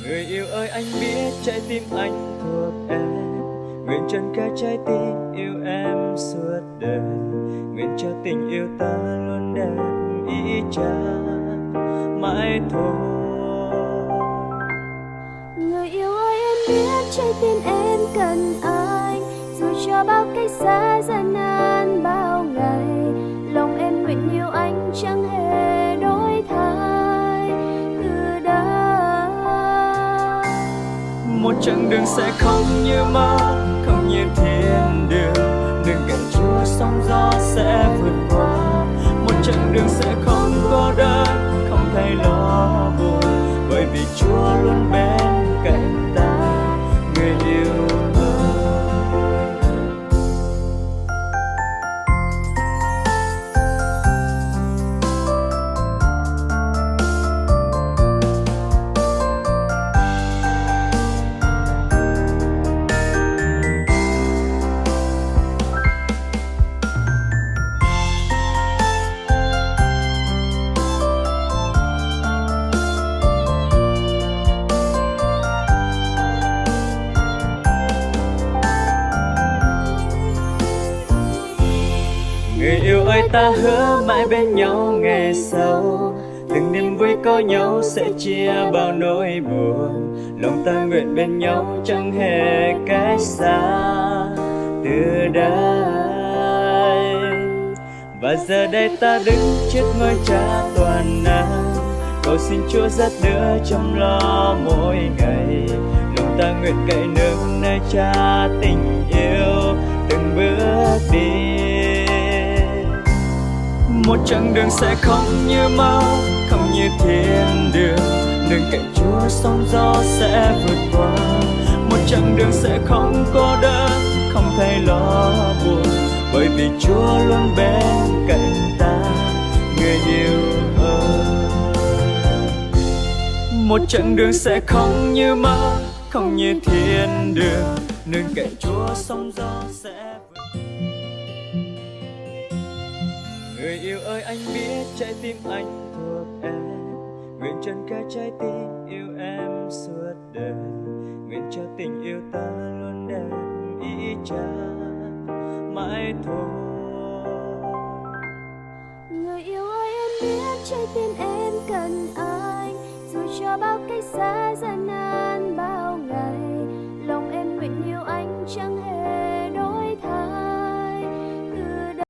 Người yêu ơi anh biết trái tim anh thuộc em, nguyện trần cả trái tim yêu em suốt đời, nguyện cho tình yêu ta luôn đẹp ý chang mãi thôi. Người yêu ơi em biết trái tim em cần anh, dù cho bao cách xa gian nan bao ngày, lòng em nguyện yêu anh chẳng hề đổi thay từ đây. Một chặng đường sẽ không như mơ, không như thiên đường, đường cạnh Chúa sóng gió sẽ vượt qua. Một chặng đường sẽ không cô đơn, không thay lo buồn, bởi vì Chúa luôn bên cạnh ta, người yêu ơi. Người yêu ơi ta hứa mãi bên nhau ngày sau, từng niềm vui có nhau sẽ chia bao nỗi buồn, lòng ta nguyện bên nhau chẳng hề cách xa từ đây. Và giờ đây ta đứng trước ngôi Cha toàn năng, cầu xin Chúa dắt đỡ chăm lo mỗi ngày, lòng ta nguyện cậy nương nơi Cha tình yêu từng bước đi. Một chặng đường sẽ không như mơ, không như thiên đường, đường cạnh Chúa sóng gió sẽ vượt qua. Một chặng đường sẽ không cô đơn, không thay lo buồn, bởi vì Chúa luôn bên cạnh ta, người yêu ơi. Một chặng đường sẽ không như mơ, không như thiên đường, đường cạnh Chúa sóng gió sẽ vượt qua. Người yêu ơi anh biết trái tim anh thuộc em, nguyện trần cả trái tim yêu em suốt đời, nguyện cho tình yêu ta luôn đẹp ý chang mãi thôi. Người yêu ơi em biết trái tim em cần anh, dù cho bao cách xa gian nan bao ngày, lòng em nguyện yêu anh chẳng hề đổi thay từ đây.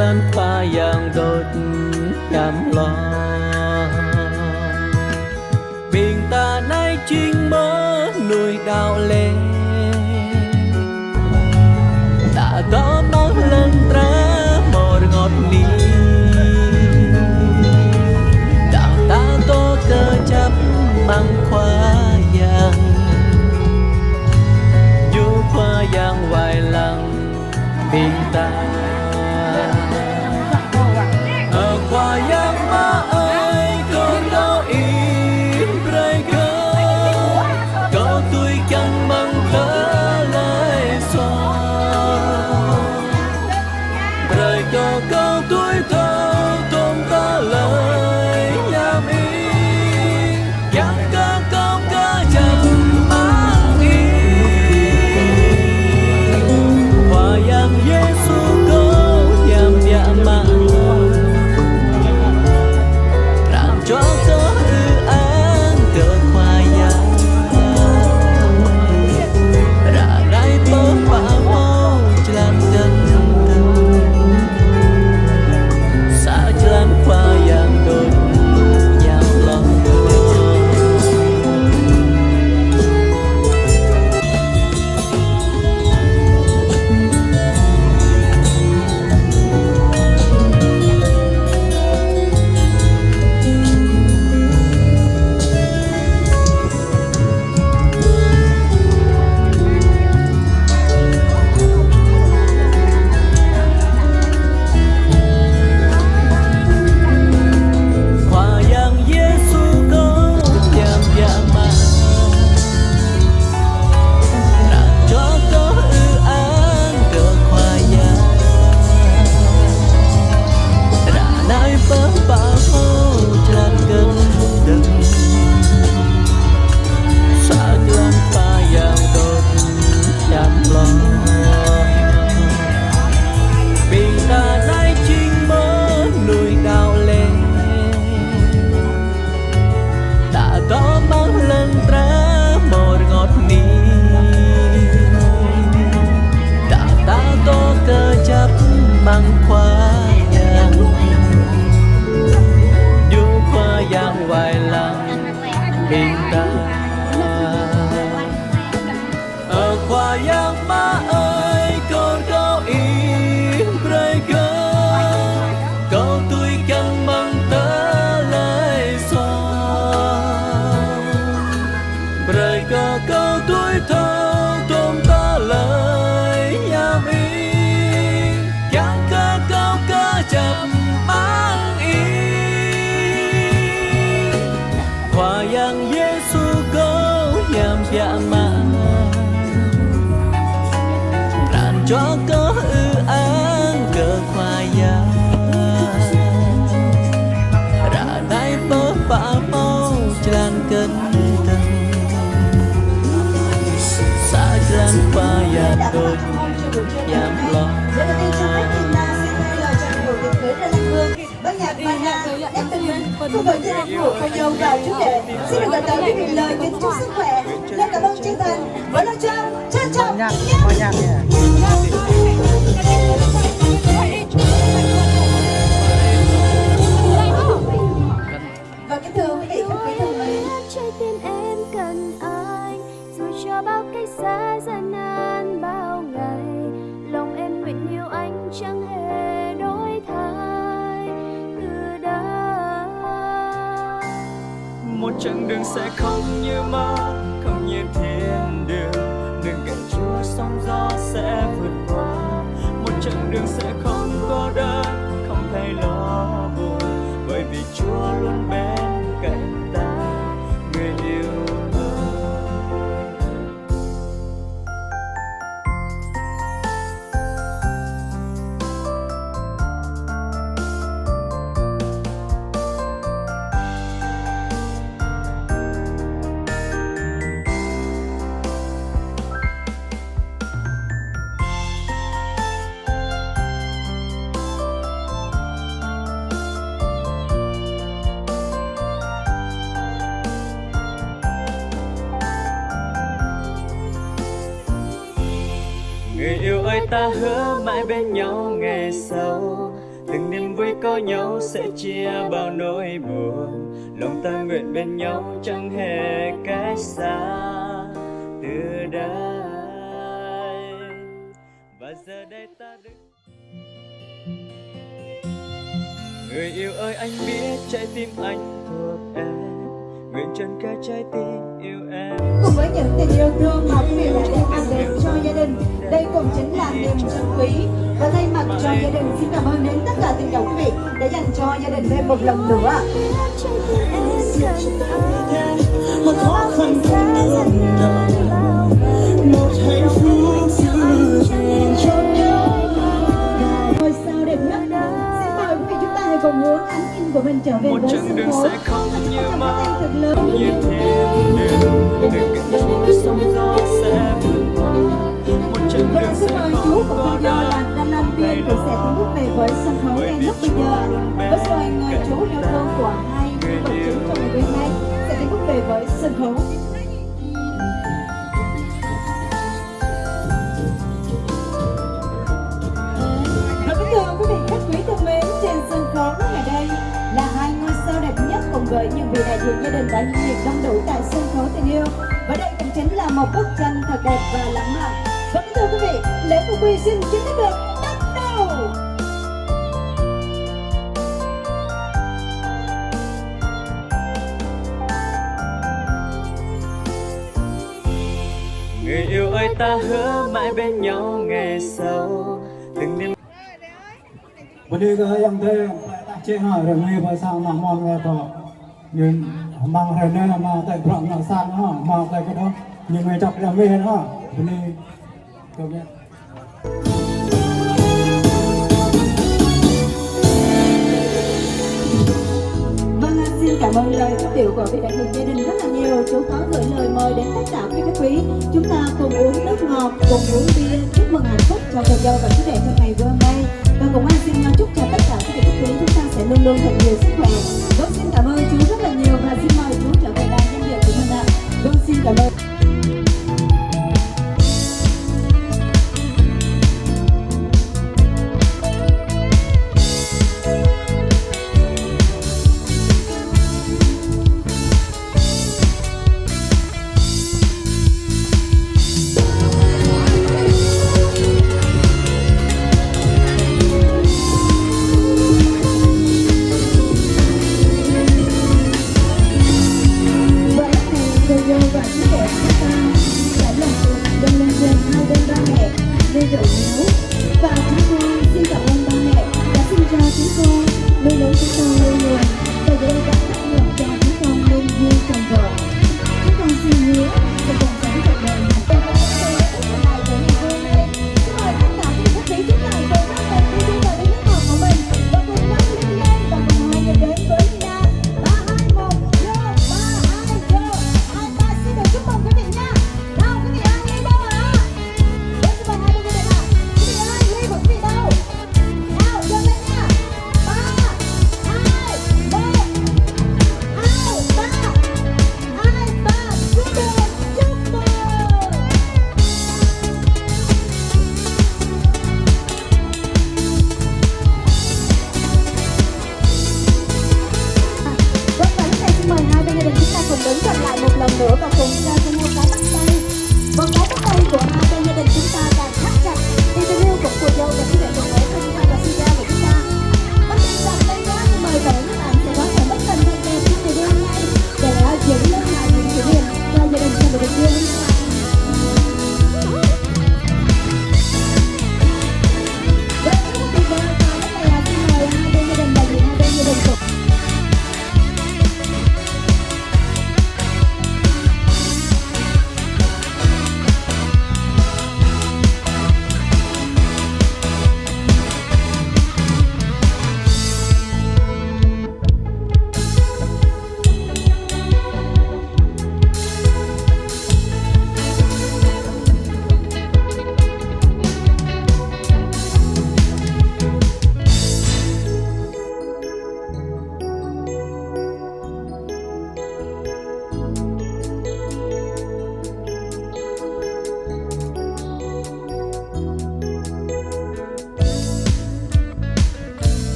lần pha yang đột nhằm lo bình ta nay chính mơ nuôi đào lên đã có máu lần tra một ngọt ní đạo ta có cơ chấp mang khoa yang du khoa yang hoài lặng bình ta ở khoa yang ma ơi con đâu im rơi cơ có tôi chẳng bằng tớ lời xóa rơi có tôi thơ tôm ta lời nham ý chẳng có câu ca chẳng mang ý khoa yang Giêsu có nhằm dạ mạng cho có ư án cờ khoa yang ra đây bơ phá mô chân chân xa chân khoa yang đôi nhằm lòng mang khoa yang du khoa yang hoài lặng bình ta ở khoa yang ma ơi con có im rơi cơ câu tôi chẳng mang tớ lời xóa rơi cơ câu tôi thơ tôm ta lời nham ý chậm mang ý khoa yang Giêsu có nhằm dạ mạng ràn cho có ư án cờ khoa yang ra đây bơ phá mô chân cân thân xa chân khoa yang đôi nhằm lo ban nhạc nhắc tình hình của đội gia đình của cô dâu chào chú rể xin được gửi tới quý vị lời kính chúc sức khỏe lời cảm ơn chân thành với lời chào trân trọng và kính thưa quý vị khách quý thân mến trái tim em cần anh dù cho bao cách xa gian nan bao ngày lòng em nguyện yêu anh chẳng hề đổi thay từ đây một chặng đường sẽ không như mơ không như thiên đường đường cạnh Chúa sóng gió sẽ vượt qua một chặng đường sẽ không cô đơn không thấy lo buồn bởi vì Chúa luôn bên cạnh ta người yêu Người yêu ơi ta hứa mãi bên nhau ngày sau từng niềm vui có nhau sẽ chia bao nỗi buồn, lòng ta nguyện bên nhau chẳng hề cách xa từ đây. Và giờ đây ta đứng, người yêu ơi anh biết trái tim anh thuộc em, nguyện trần cả trái tim yêu em. Cùng với những tình yêu thương mà quý vị đã đem mang đến cho gia đình, đây cũng chính là niềm trân quý. Và thay mặt cho gia đình xin cảm ơn đến tất cả tình cảm quý vị đã dành cho gia đình thêm một lần nữa. Một khó khăn không đường đời, một hạnh phúc dư dàng cho nhau. Ngôi sao đẹp nhất, xin mời quý vị chúng ta hãy cùng hướng ánh nhìn của mình trở về Một với chặng sân đường khấu. sẽ không như mơ, thật lớn như thiên đường, từng cánh trôi sóng gió sẽ vượt qua. Một chặng Vâng, đường xin sẽ mời chú không cũng có tự do là đau. nam nam viên cũng sẽ tiến bước về với sân khấu ngay lúc bây giờ. Với sự người chú yêu thương của hai quần chúng trong ngày hôm nay sẽ tiến bước về với sân khấu. Và kính thưa quý vị khách quý thân mến, trên sân khấu lúc này đây là hai ngôi sao đẹp nhất cùng với những vị đại diện gia đình đã nhiệt đông đủ tại sân khấu tình yêu. Và đây cũng chính là một bức tranh thật đẹp và lãng mạn. Và kính thưa quý vị, lễ phục quy xin chính thức được bắt đầu. Người yêu ơi ta hứa mãi bên nhau ngày sau, từng đêm. Bữa đi cái em thấy chế hỏi rồi nghe vào sao mà mong nghe to nhưng mang rồi nên là mà tại rộng là sang nó mà tại cái đó nhưng người chọc là mê đó bữa đi tôi biết. Vâng, xin cảm ơn lời phát biểu của vị đại diện gia đình rất là nhiều. Chú có gửi lời mời đến tất cả quý khách quý. Chúng ta cùng uống nước ngọt, cùng uống bia, chúc mừng hạnh phúc cho cô dâu và chú rể trong ngày vừa hôm nay. Và cũng xin chúc cho tất cả quý vị khách quý chúng ta sẽ luôn luôn thật nhiều sức khỏe. Vâng, xin cảm ơn chú rất là nhiều và xin mời chú trở về đài danh dự của mình ạ. Vâng, xin cảm ơn.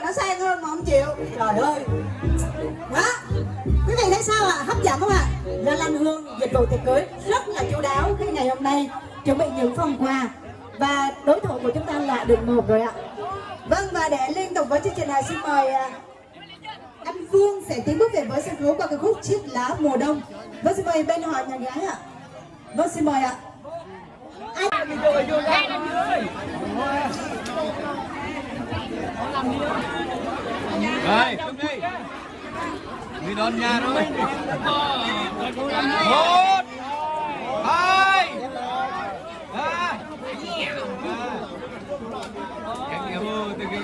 nó sang hơn mà không chịu. Trời ơi. Đó. Quý vị thấy sao ạ? Hấp dẫn không ạ? Ra Lan Hương dịch vụ tiệc cưới rất là chu đáo cái ngày hôm nay, chuẩn bị những phần quà và đối thủ của chúng ta là được 1 rồi ạ. Vâng, và để liên tục với chương trình này, xin mời anh Phương sẽ tiến bước về với sân khấu qua ca khúc Chiếc Lá Mùa Đông. Vâng, xin mời bên họ nhà gái ạ. Vâng, xin mời ạ. Rồi, xuống đi. Người đón nhà rồi. 1 2 3. Cái kia vô từ cái